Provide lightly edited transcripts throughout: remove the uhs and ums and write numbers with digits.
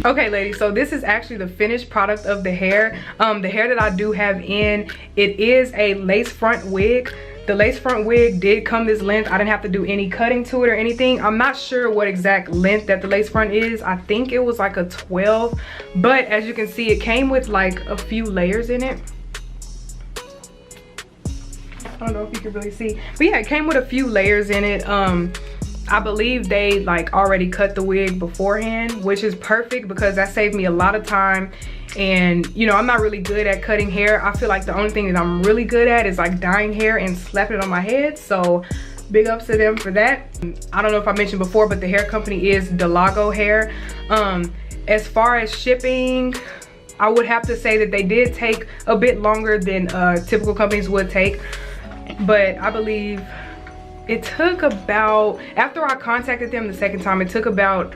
Okay ladies, so this is actually the finished product of the hair. The hair that I do have in, it is a lace front wig. The lace front wig did come this length. I didn't have to do any cutting to it or anything. I'm not sure what exact length that the lace front is. I think it was like a 12, but as you can see, it came with like a few layers in it. I don't know if you can really see, but yeah, it came with a few layers in it. I believe they like already cut the wig beforehand, which is perfect because that saved me a lot of time. And you know, I'm not really good at cutting hair. I feel like the only thing that I'm really good at is like dyeing hair and slapping it on my head. So big ups to them for that. I don't know if I mentioned before, but the hair company is Dolago hair. As far as shipping, I would have to say that they did take a bit longer than typical companies would take, but I believe it took about, after I contacted them the second time, it took about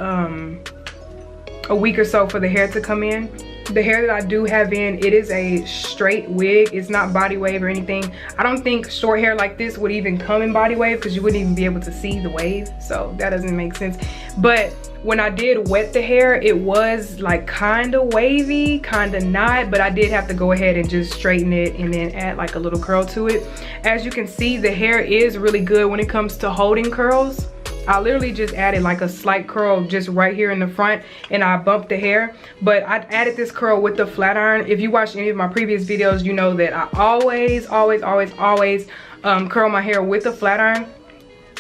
a week or so for the hair to come in. The hair that I do have in, it is a straight wig. It's not body wave or anything. I don't think short hair like this would even come in body wave because you wouldn't even be able to see the wave. So that doesn't make sense. But when I did wet the hair, it was like kind of wavy, kind of not, but I did have to go ahead and just straighten it and then add like a little curl to it. As you can see, the hair is really good when it comes to holding curls. I literally just added like a slight curl just right here in the front and I bumped the hair, but I added this curl with the flat iron. If you watched any of my previous videos, you know that I always curl my hair with a flat iron.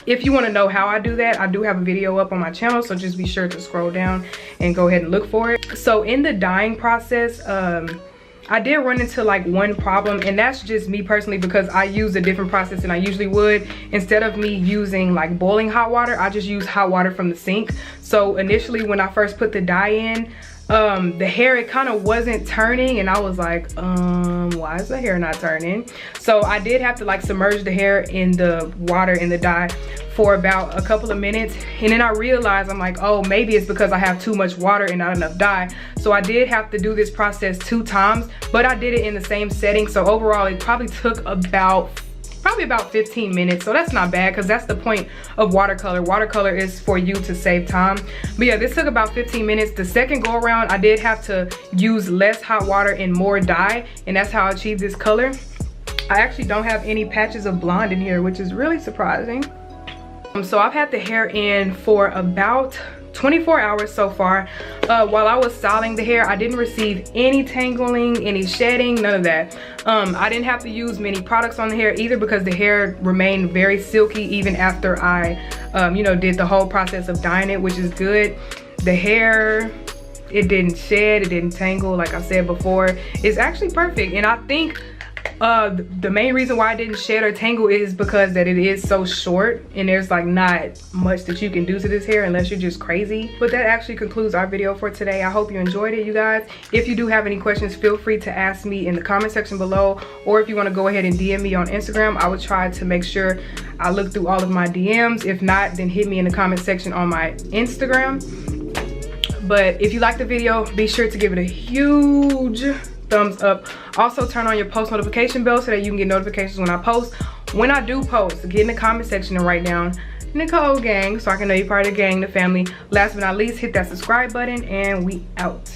If you want to know how I do that, I do have a video up on my channel, so just be sure to scroll down and go ahead and look for it. So in the dyeing process, I did run into like one problem, and that's just me personally because I use a different process than I usually would. Instead of me using like boiling hot water, I just use hot water from the sink. So initially when I first put the dye in, the hair, it kind of wasn't turning, and I was like, why is the hair not turning? So I did have to like submerge the hair in the water in the dye for about a couple of minutes, and then I realized, I'm like, oh, maybe it's because I have too much water and not enough dye. So I did have to do this process 2 times, but I did it in the same setting. So overall it probably took about 15 minutes. So that's not bad because that's the point of watercolor. Watercolor is for you to save time. But yeah, this took about 15 minutes. The second go around, I did have to use less hot water and more dye, and that's how I achieved this color. I actually don't have any patches of blonde in here, which is really surprising. So I've had the hair in for about 24 hours so far. While I was styling the hair, I didn't receive any tangling, any shedding, none of that. I didn't have to use many products on the hair either because the hair remained very silky even after I you know, did the whole process of dyeing it, which is good. The hair, it didn't shed, it didn't tangle, like I said before. It's actually perfect, and I think The main reason why I didn't shed or tangle is because that it is so short and there's like not much that you can do to this hair unless you're just crazy. But that actually concludes our video for today. I hope you enjoyed it, you guys. If you do have any questions, feel free to ask me in the comment section below, or if you want to go ahead and DM me on Instagram, I would try to make sure I look through all of my DMs. If not, then hit me in the comment section on my Instagram. But if you like the video, be sure to give it a huge thumbs up. Also turn on your post notification bell so that you can get notifications when I post. When I do post, get in the comment section and write down Nicole Gang so I can know you're part of the gang, the family. Last but not least, hit that subscribe button, and we out.